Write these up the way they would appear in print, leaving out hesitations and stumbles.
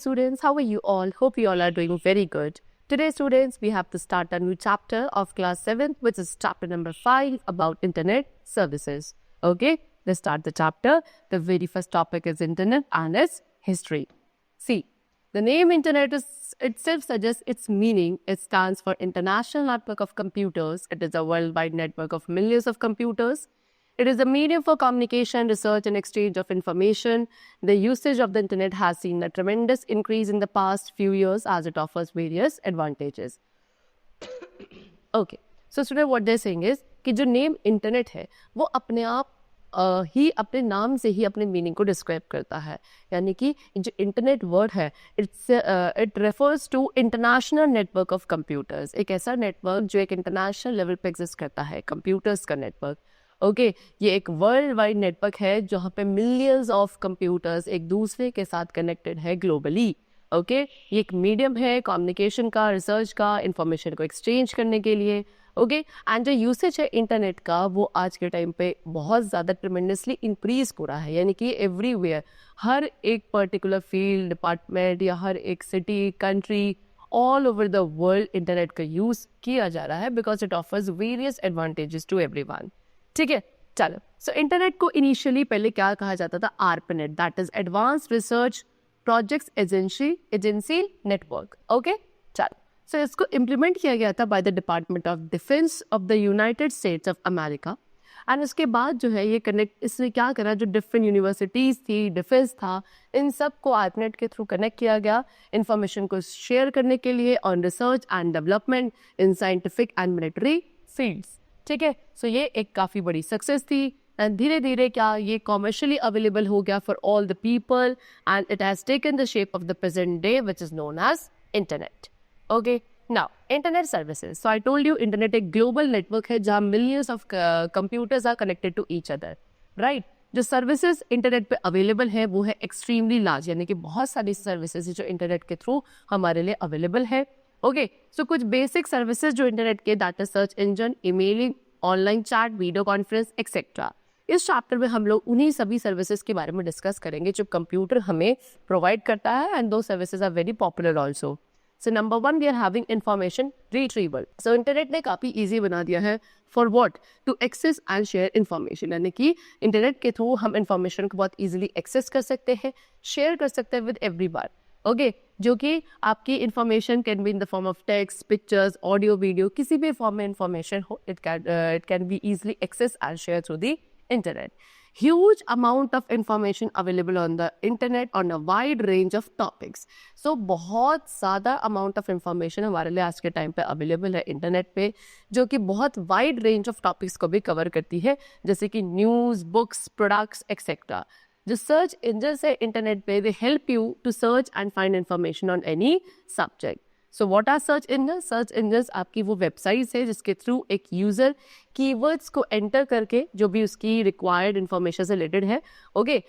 students, how are you all? Hope you all are doing very good. Today students, we have to start a new chapter of class 7th, which is chapter number 5 about internet services. Okay, let's start the chapter. The very first topic is internet and its history. See, the name internet itself suggests its meaning. It stands for International Network of Computers. It is a worldwide network of millions of computers. It is a medium for communication, research, and exchange of information. The usage of the internet has seen a tremendous increase in the past few years as it offers various advantages. Okay, so today what they're saying is कि जो name internet है वो अपने आप ही अपने नाम से ही अपने मीनिंग को डिस्क्राइब करता है. यानी कि जो इंटरनेट वर्ड है it refers to international network of computers. एक ऐसा नेटवर्क जो एक इंटरनेशनल लेवल पे एग्जिस्ट करता है, कंप्यूटर्स का नेटवर्क. ओके, ये एक वर्ल्ड वाइड नेटवर्क है जहाँ पे मिलियंस ऑफ कंप्यूटर्स एक दूसरे के साथ कनेक्टेड है ग्लोबली. ओके, ये एक मीडियम है कम्युनिकेशन का, रिसर्च का, इंफॉर्मेशन को एक्सचेंज करने के लिए. ओके, एंड जो यूसेज है इंटरनेट का वो आज के टाइम पे बहुत ज़्यादा ट्रिमेंडसली इंक्रीज हो रहा है. यानी कि एवरीवेयर, हर एक पर्टिकुलर फील्ड, डिपार्टमेंट या हर एक city, country, all over the world internet का यूज़ किया जा रहा है because it offers various advantages to everyone. ठीक है, चलो. सो इंटरनेट को इनिशियली पहले क्या कहा जाता था? ARPANET, that is advanced research projects agency network. Okay, चलो. सो इसको इम्प्लीमेंट किया गया था by the department of defence of the United states of America. And उसके बाद जो है ये कनेक्ट, इसने क्या करा, जो डिफरेंट यूनिवर्सिटीज़ थी, डिफेंस था, इन सब को ARPANET के थ्रू कनेक्ट किया गया इंफॉर्मेशन को शेयर करने के लिए on research and development in scientific and military fields. ठीक है, सो ये एक काफ़ी बड़ी सक्सेस थी. एंड धीरे धीरे क्या ये कॉमर्शियली अवेलेबल हो गया for all the people and it has taken the shape of the present day which is known as internet. Okay, now internet services. So I told you internet एक global network है जहाँ millions of computers are connected to each other. Right, जो services internet पे available है वो है extremely large. यानी कि बहुत सारी सर्विसेज जो इंटरनेट के थ्रू हमारे लिए अवेलेबल है. ओके, सो कुछ बेसिक सर्विसेज जो इंटरनेट के, that is search engine, emailing, online chat, video conference etcetera. इस चैप्टर में हम लोग उन्हीं सभी सर्विसेज के बारे में डिस्कस करेंगे जो कंप्यूटर हमें प्रोवाइड करता है. एंड दो services are very popular also. So number 1 we are having information retrieval. So internet ने काफ़ी ईजी बना दिया है for what, to access and share information. यानी कि इंटरनेट के थ्रू हम इंफॉर्मेशन को बहुत ईजिली एक्सेस कर सकते हैं, शेयर कर सकते हैं विद एवरीवन. ओके, जो कि आपकी information can be in the form of text, pictures, audio, video, किसी भी फॉर्म में इंफॉर्मेशन हो, it can be easily access and share through the internet. Huge amount of information available on the internet on a wide range of topics. So बहुत ज़्यादा amount of information हमारे लिए आज के टाइम पे available है internet पे, जो कि बहुत वाइड रेंज ऑफ टॉपिक्स को भी कवर करती है, जैसे कि न्यूज़, बुक्स, प्रोडक्ट्स एक्सेट्रा. जो सर्च इंजन है इंटरनेट पे, they help you to search and find information on any subject. So what are search engines? सर्च इंजन्स आपकी वो वेबसाइट्स है जिसके थ्रू एक यूज़र कीवर्ड्स को एंटर करके, जो भी उसकी रिक्वायर्ड इन्फॉर्मेशन से रिलेटेड है, ओके,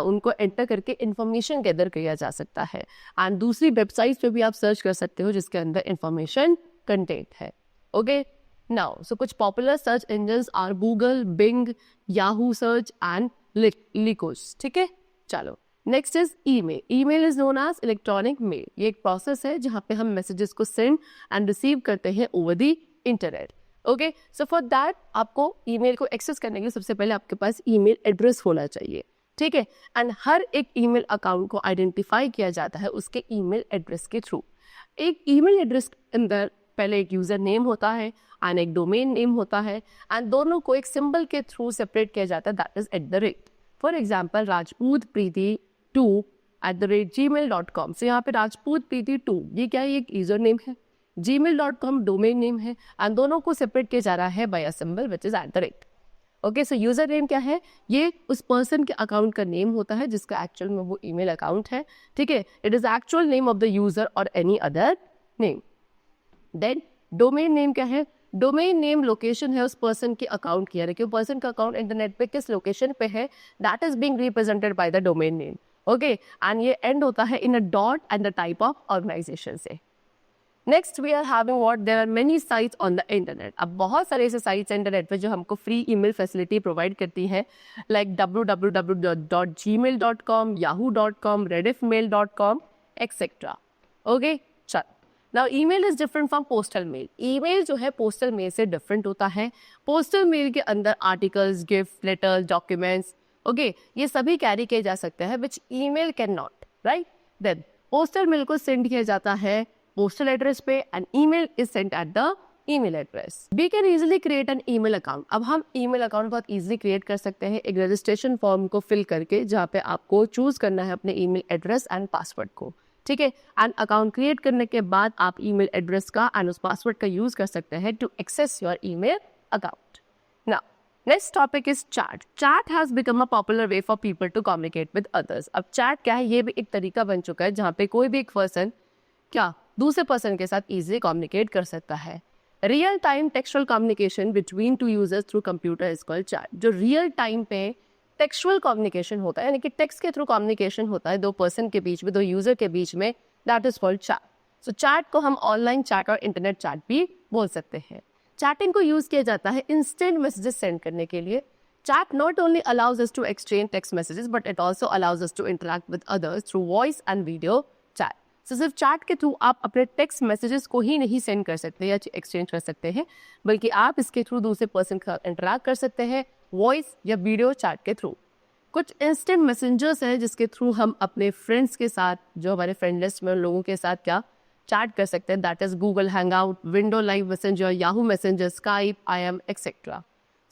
उनको एंटर करके इन्फॉर्मेशन गैदर किया जा सकता है. एंड दूसरी वेबसाइट्स पे भी आप सर्च कर सकते हो जिसके अंदर इन्फॉर्मेशन कंटेंट है. ओके, नाउ सो कुछ popular search engines are Google, Bing, Yahoo search and Lycos. ठीक है, चलो. Next is email. Email is known as electronic mail. ये एक प्रोसेस है जहाँ पे हम मैसेजेस को सेंड एंड रिसीव करते हैं over the internet. Okay, so for that आपको ईमेल को एक्सेस करने के लिए सबसे पहले आपके पास ईमेल एड्रेस होना चाहिए. ठीक है, एंड हर एक ईमेल अकाउंट को आइडेंटिफाई किया जाता है उसके ईमेल एड्रेस के थ्रू. एक ईमेल एड्रेस के अंदर पहले एक यूज़र नेम होता है एंड एक डोमेन नेम होता है, एंड दोनों को एक सिंबल के थ्रू सेपरेट किया जाता है, that is @ for example rajputpreeti2@gmail.com. से यहाँ पे राजपूत प्रीति 2 ये क्या है? एक यूजर नेम है, gmail.com डोमेन नेम है, एंड दोनों को सेपरेट किया जा रहा है by a symbol which is @. Okay, so user name क्या है? ये उस पर्सन के अकाउंट का नेम होता है जिसका एक्चुअल में वो ईमेल अकाउंट है. ठीक है, it is actual name of the user और any other name. Then domain name क्या है? डोमेन नेम लोकेशन है उस पर्सन के अकाउंट की, यानी कि पर्सन का अकाउंट इंटरनेट पे किस लोकेशन पे है, that is being represented by the domain name. Okay, and ये एंड होता है in a dot and the type of organization से. Next we are having what, there are many sites on the internet. अब बहुत सारे ऐसे sites internet पे जो हमको फ्री ईमेल फैसिलिटी प्रोवाइड करती है, like www.gmail.com, yahoo.com, rediffmail.com, etcetera. Okay, चल now email is different from postal mail. Email जो है पोस्टल मेल से डिफरेंट होता है। पोस्टल मेल के अंदर articles, gift, letters, documents, okay, ये सभी कैरी किए जा सकते हैं which email can not, right. Then postal mail को सेंड किया जाता है पोस्टल एड्रेस पे and email is sent at the email address. We can easily create an email account. अब हम ईमेल अकाउंट बहुत इजीली क्रिएट कर सकते हैं एक रजिस्ट्रेशन फॉर्म को फिल करके, जहाँ पे आपको चूज करना है अपने ईमेल एड्रेस एंड पासवर्ड को, ठीक है। एंड अकाउंट क्रिएट करने के बाद आप ईमेल एड्रेस का एंड उस पासवर्ड का यूज कर सकते हैं to access your email account. Now next topic is chat. Chat has become a popular way for people to communicate with others. अब चैट क्या है, ये भी एक तरीका बन चुका है जहाँ पे कोई भी एक पर्सन क्या दूसरे पर्सन के साथ इजीली कम्युनिकेट कर सकता है। Real time textual communication between two users through computer is called chat. जो रियल टाइम पे टेक्सचुअल कम्युनिकेशन होता है, यानी कि टेक्स्ट के थ्रू कम्युनिकेशन होता है दो पर्सन के बीच में, दो यूजर के बीच में, that is called chat. So chat को हम ऑनलाइन चैट और इंटरनेट चैट भी बोल सकते हैं। चैटिंग को यूज किया जाता है इंस्टेंट मैसेजेस सेंड करने के लिए। Chat not only allows us to exchange text messages but it also allows us to interact with others through voice and video chat. So सिर्फ चैट के थ्रू आप अपने टेक्स्ट मैसेजेस को ही नहीं send कर सकते या एक्सचेंज कर सकते हैं, बल्कि आप इसके थ्रू दूसरे पर्सन का इंटरैक्ट कर सकते हैं वॉइस या वीडियो चैट के थ्रू। कुछ इंस्टेंट मैसेंजर्स हैं जिसके थ्रू हम अपने फ्रेंड्स के साथ, जो हमारे फ्रेंड लिस्ट में लोगों के साथ क्या चैट कर सकते हैं, that is Google Hangout, window live messenger, Yahoo messenger, Skype, IM etcetera.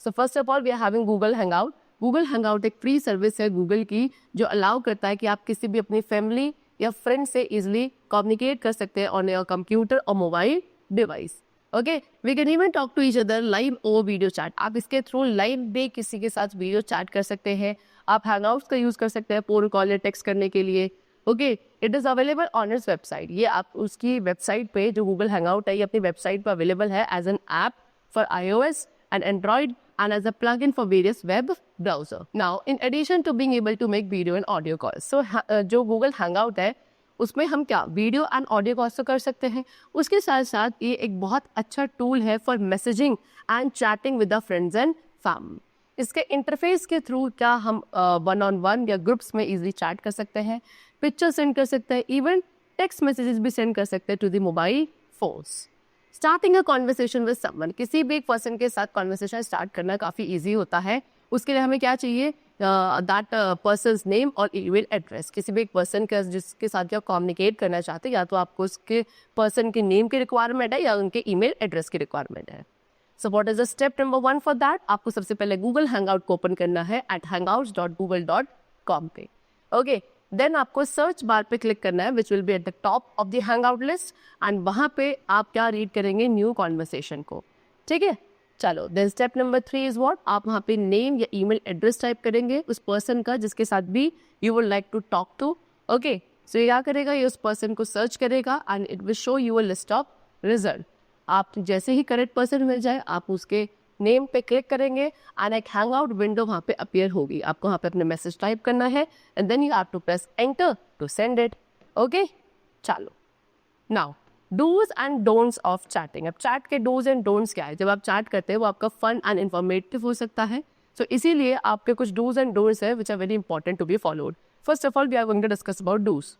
So first of all we are having Google Hangout. Google Hangout एक फ्री सर्विस है गूगल की जो अलाउ करता है कि आप किसी भी अपनी फैमिली या फ्रेंड से इजिली कम्युनिकेट कर सकते हैं ऑन योर कंप्यूटर और mobile device. Okay, we can even talk to each other live और वीडियो चैट। आप इसके थ्रू लाइव भी किसी के साथ वीडियो चैट कर सकते हैं। आप हैंगआउट्स का यूज कर सकते हैं फोन कॉल या टेक्स्ट करने के लिए। Okay, it is available on its website. ये आप उसकी वेबसाइट पे, जो गूगल हैंगआउट है, ये अपनी वेबसाइट पर अवेलेबल है as an app for iOS and Android and as a plugin for various web browser. Now, in addition to being able to make video and audio calls, so जो Google Hangout है उसमें हम क्या video and audio calls तो कर सकते हैं। उसके साथ साथ ये एक बहुत अच्छा टूल है for messaging and chatting with the friends and family. इसके इंटरफेस के थ्रू क्या हम 1-on-1 या ग्रुप्स में इजीली चैट कर सकते हैं, पिक्चर सेंड कर सकते हैं, इवन टेक्स्ट मैसेजेस भी सेंड कर सकते हैं to the mobile phones. Starting a conversation with someone, किसी भी एक पर्सन के साथ कॉन्वर्सेशन स्टार्ट करना काफ़ी ईजी होता है। उसके लिए हमें क्या चाहिए, दैट पर्सन्स नेम और ईमेल एड्रेस। किसी भी एक पर्सन का जिसके साथ क्या कम्युनिकेट करना चाहते हैं, या तो आपको उसके पर्सन के नेम की रिक्वायरमेंट है या उनके ईमेल एड्रेस की रिक्वायरमेंट है। So what is the step number 1 for that? आपको सबसे पहले गूगल हैंगआउट को ओपन करना है एट hangouts.google.com पे। ओके, देन आपको सर्च बार पे क्लिक करना है which will be at the top of the hangout list and वहाँ पे आप क्या रीड करेंगे, न्यू कॉन्वर्सेशन को। ठीक है, चलो then step number 3 is what, आप वहाँ पे नेम या ईमेल एड्रेस टाइप करेंगे उस पर्सन का जिसके साथ भी you would like to talk to. Okay, so ये क्या करेगा, ये उस पर्सन को सर्च करेगा and it will show you a list of result. आप जैसे ही करेक्ट पर्सन मिल जाए आप उसके नेम पे क्लिक करेंगे एंड एक हैंगआउट विंडो वहाँ पे अपीयर होगी। आपको वहाँ पे अपने मैसेज टाइप करना है and then you have to press enter to send it. Okay, चलो now dos and don'ts of chatting. अब चैट के डूज एंड डोंट्स क्या है? जब आप चैट करते हैं वो आपका फन एंड इन्फॉर्मेटिव हो सकता है, सो इसीलिए आपके कुछ डूज एंड डोंट्स है which are very important to be followed. First of all we are going to discuss about do's.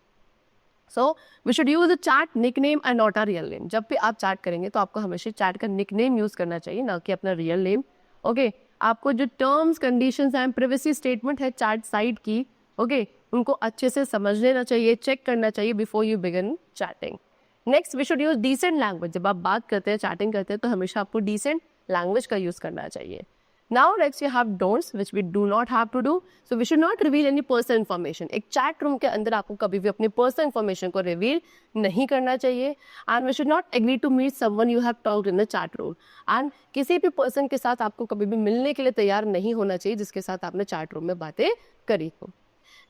So we should use a chat nickname and not a real name. जब भी आप chat करेंगे तो आपको हमेशा chat का nickname use करना चाहिए, ना कि अपना रियल नेम। ओके, आपको जो terms, conditions and privacy statement है चैट साइट की, ओके, उनको अच्छे से समझ लेना चाहिए, चेक करना चाहिए before you begin chatting. Next, we should use decent language. जब आप बात करते हैं, चैटिंग करते हैं, तो हमेशा आपको डिसेंट लैंग्वेज का यूज करना चाहिए। Now next you have don'ts which we do not have to do. So we should not reveal any personal information. एक chat room के अंदर आपको कभी भी अपनी personal information को reveal नहीं करना चाहिए। And we should not agree to meet someone you have talked in the chat room. And किसी भी person के साथ आपको कभी भी मिलने के लिए तैयार नहीं होना चाहिए जिसके साथ आपने chat room में बातें करी हो।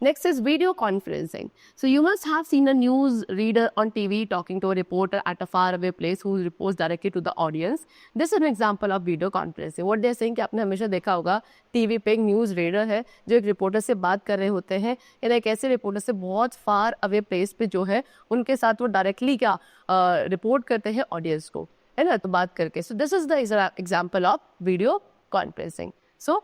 Next is video conferencing. So you must have seen a news reader on TV talking to a reporter at a faraway place who reports directly to the audience. This is an example of video conferencing. What they are saying कि आपने हमेशा देखा होगा TV पे एक news reader है जो एक रिपोर्टर से बात कर रहे होते हैं, या एक ऐसे रिपोर्टर से बहुत फार अवे प्लेस पे जो है उनके साथ वो डायरेक्टली क्या रिपोर्ट करते हैं ऑडियंस को, है ना, तो बात करके। So this is the example of video conferencing. So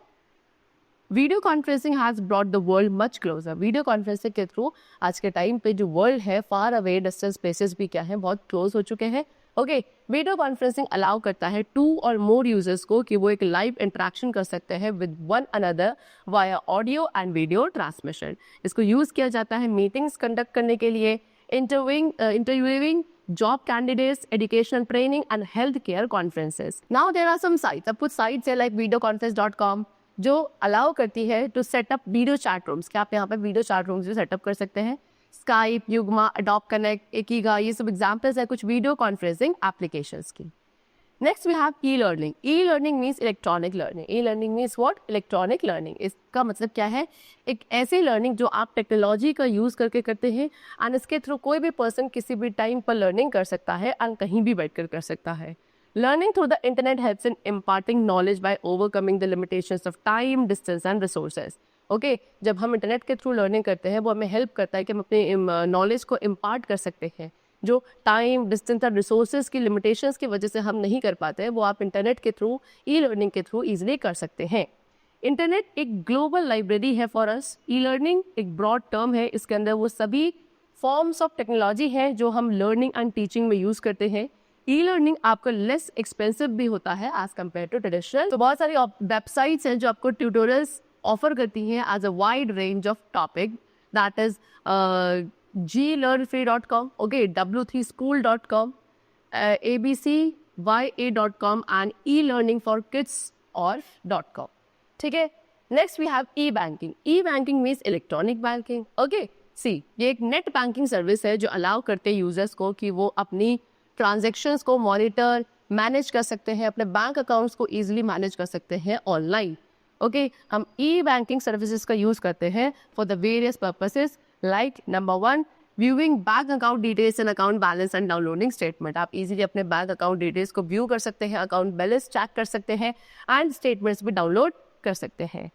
video conferencing has brought the world much closer. Video conferencing के थ्रू आज के टाइम पे जो वर्ल्ड है, फार अवे डिस्टेंस प्लेसेस भी क्या है, बहुत क्लोज हो चुके हैं। ओके, वीडियो कॉन्फ्रेंसिंग अलाउ करता है 2 और मोर यूजर्स को कि वो एक लाइव इंटरेक्शन कर सकते हैं with one another via audio and video transmission. इसको यूज किया जाता है मीटिंग्स कंडक्ट करने के लिए, interviewing job candidates, educational training and healthcare conferences. Now there are some sites. अब कुछ sites है like videoconference.com जो अलाउ करती है to setup video chat rooms, कि आप यहाँ पे वीडियो चैट रूम्स भी सेटअप कर सकते हैं। Skype, Yugma, Adobe Connect, Ekiga, ये सब एग्जाम्पल्स है कुछ वीडियो कॉन्फ्रेंसिंग एप्लीकेशंस की। Next we have e-learning. E-learning means electronic learning. E-learning means what? Electronic learning. इसका मतलब क्या है? एक ऐसी लर्निंग जो आप टेक्नोलॉजी का यूज़ करके करते हैं एंड इसके थ्रू कोई भी पर्सन किसी भी टाइम पर लर्निंग कर सकता है एंड कहीं भी बैठकर कर सकता है। Learning through the internet helps in imparting knowledge by overcoming the limitations of time, distance and resources. Okay, जब हम इंटरनेट के थ्रू लर्निंग करते हैं वो हमें हेल्प करता है कि हम अपने नॉलेज को इम्पार्ट कर सकते हैं। जो टाइम, डिस्टेंस और रिसोर्सेज की लिमिटेशंस की वजह से हम नहीं कर पाते हैं, वो आप इंटरनेट के थ्रू, ई लर्निंग के थ्रू ईजिली कर सकते हैं। इंटरनेट एक ग्लोबल लाइब्रेरी है फॉर अस। ई लर्निंग एक ब्रॉड टर्म है, इसके अंदर वो सभी फॉर्म्स ऑफ टेक्नोलॉजी हैं जो हम लर्निंग एंड टीचिंग में यूज़ करते हैं। ई लर्निंग आपको लेस एक्सपेंसिव भी होता है एज कम्पेयर टू ट्रेडिशनल। तो बहुत सारी वेबसाइट्स हैं जो आपको ट्यूटोरियल्स ऑफर करती हैं as a wide range of topic, that is glearnfree.com, okay, w3school.com, abcya.com and elearningforkids or .com. ठीक है। Next we have e banking. E banking means electronic banking. Okay, see ये एक net banking service है जो allow करते हैं users को कि वो अपनी ट्रांजेक्शन्स को मॉनिटर, मैनेज कर सकते हैं, अपने बैंक अकाउंट्स को ईजिली मैनेज कर सकते हैं ऑनलाइन। ओके, हम ई बैंकिंग सर्विसेज का यूज करते हैं for the various purposes like number 1, viewing bank account details and account balance and downloading statement. आप इजीली अपने बैंक अकाउंट डिटेल्स को व्यू कर सकते हैं, अकाउंट बैलेंस चेक कर सकते हैं एंड स्टेटमेंट्स भी डाउनलोड कर सकते हैं।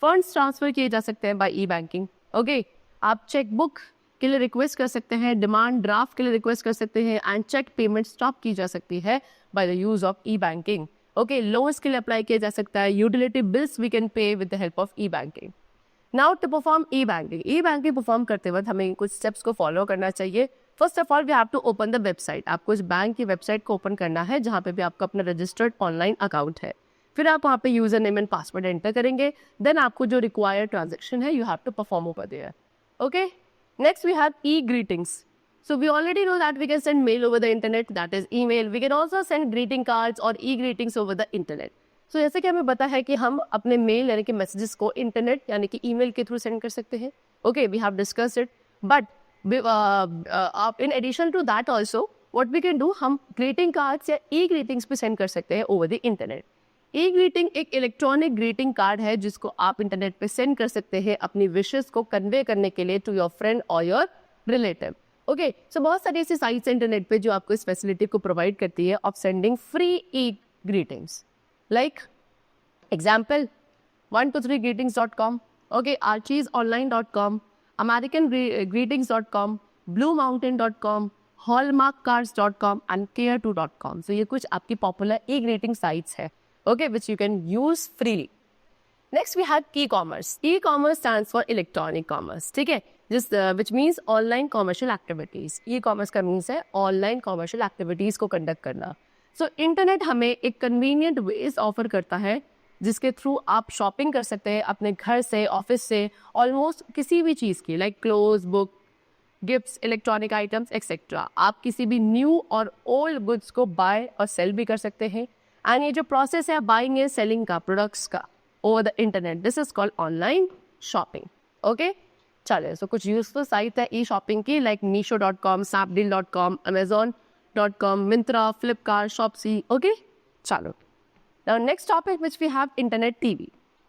फंड्स ट्रांसफर किए जा सकते हैं बाय ई बैंकिंग। ओके, आप चेकबुक के लिए रिक्वेस्ट कर सकते हैं, डिमांड ड्राफ्ट के लिए रिक्वेस्ट कर सकते हैं एंड चेक पेमेंट स्टॉप की जा सकती है by the use of e banking. Okay, loans के लिए अप्लाई किया जा सकता है, utility bills we can pay with the help of e banking. Now to perform e banking. E banking perform करते वक्त हमें कुछ स्टेप्स को फॉलो करना चाहिए। First of all we have to open the website. आपको इस बैंक की वेबसाइट को ओपन करना है जहाँ पे भी आपका अपना रजिस्टर्ड ऑनलाइन अकाउंट है। फिर आप वहाँ पे user name and password enter करेंगे, देन आपको जो रिक्वायर्ड ट्रांजेक्शन है you have to perform over there. Okay, next we have e greetings. So we already know that we can send mail over the internet, that is email. We can also send greeting cards or e-greetings over the internet. So जैसे कि हमें पता है कि हम अपने mail यानी कि मैसेजेस को इंटरनेट यानी कि ईमेल के थ्रू सेंड कर सकते हैं। Okay, we have discussed it, but in addition to that also what we can do, हम ग्रीटिंग कार्ड्स या ई ग्रीटिंग्स भी सेंड कर सकते हैं over the internet. E greeting एक इलेक्ट्रॉनिक ग्रीटिंग कार्ड है जिसको आप इंटरनेट पे सेंड कर सकते हैं अपनी विशेस को कन्वे करने के लिए टू योर फ्रेंड और योर रिलेटिव। ओके, सो बहुत सारी ऐसी साइट्स इंटरनेट पे जो आपको इस फैसिलिटी को प्रोवाइड करती है of sending free E greetings. Like example 123greetings.com, okay, archiesonline.com, americangreetings.com, bluemountain.com, hallmarkcards.com and care2.com. So ये कुछ आपकी पॉपुलर ई ग्रीटिंग साइट्स है, okay, which you can use freely. Next we have e-commerce. E-commerce stands for electronic commerce, ठीक है, which means online commercial activities. E-commerce का means है online commercial activities को conduct करना. So इंटरनेट हमें एक convenient ways offer करता है जिसके थ्रू आप शॉपिंग कर सकते हैं अपने घर से, ऑफिस से, ऑलमोस्ट किसी भी चीज़ की, like cloth, book, gifts, electronic items etcetera. आप किसी भी न्यू और ओल्ड गुड्स को बाय और सेल भी कर सकते हैं। एंड ये जो प्रोसेस है बाइंग एंड सेलिंग का प्रोडक्ट्स का over the internet, this is called online shopping. Okay, चलिए, सो कुछ यूजफुल साइट है ई शॉपिंग की, लाइक मीशो.com, snapdeal.com, amazon.com, Myntra, Flipkart, Shopsy. Okay, चलो, now next topic which we have, internet TV.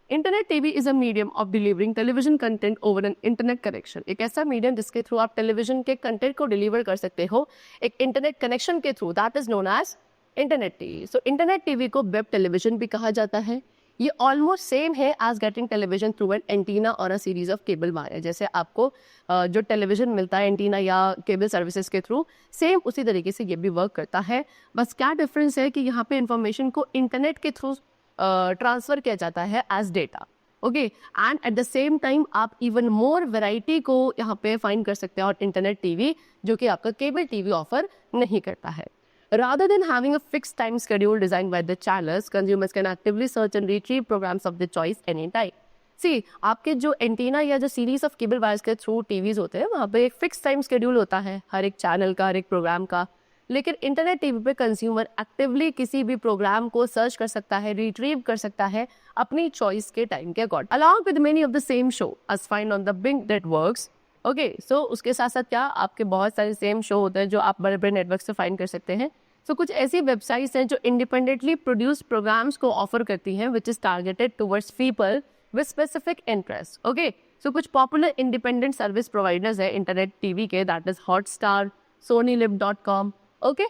Internet TV is a medium of delivering television content over an internet connection. एक ऐसा medium जिसके through आप television के content को deliver कर सकते हो एक इंटरनेट कनेक्शन के through, that is known as internet TV. So internet TV को वेब टेलीविजन भी कहा जाता है। ये ऑलमोस्ट सेम है as getting television through an antenna और a series of cable wire. जैसे आपको जो टेलीविजन मिलता है एंटीना या केबल सर्विसेज के थ्रू, सेम उसी तरीके से ये भी वर्क करता है। बस क्या डिफरेंस है कि यहाँ पे इंफॉर्मेशन को इंटरनेट के थ्रू ट्रांसफ़र किया जाता है as data. Okay, and at the same time आप इवन मोर वैरायटी को यहाँ पे फाइंड कर सकते हैं और इंटरनेट टीवी जो कि आपका केबल टीवी ऑफर नहीं करता है. Rather than having a fixed time schedule designed by the channels, consumers can actively search and retrieve programs of their choice anytime. See, आपके जो एंटीना या जो सीरीज ऑफ केबल वायर्स के through TVs होते हैं वहाँ पे एक फिक्स टाइम स्केड्यूल होता है हर एक चैनल का, हर एक प्रोग्राम का. लेकिन इंटरनेट टीवी पे कंज्यूमर एक्टिवली किसी भी प्रोग्राम को सर्च कर सकता है, रिट्रीव कर सकता है अपनी चॉइस के टाइम के according, along with many of the same show as find on the big networks. Okay, so उसके साथ साथ क्या आपके बहुत सारे सेम शो होते हैं जो आप बड़े बड़े नेटवर्क से फाइंड कर सकते हैं. सो कुछ ऐसी वेबसाइट्स हैं जो इंडिपेंडेंटली प्रोड्यूस प्रोग्राम्स को ऑफर करती हैं which is targeted towards people with specific interest. Okay, so कुछ पॉपुलर इंडिपेंडेंट सर्विस प्रोवाइडर्स है इंटरनेट टीवी के, that is Hotstar, sonylib.com. Okay,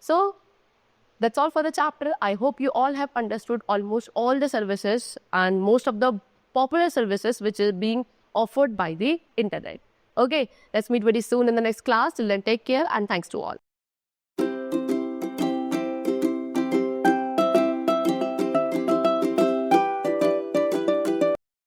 so that's all for the chapter. I hope you all have understood almost all the services and most of the popular services which is being offered by the internet. Okay, let's meet very soon in the next class. Till then, take care and thanks to all.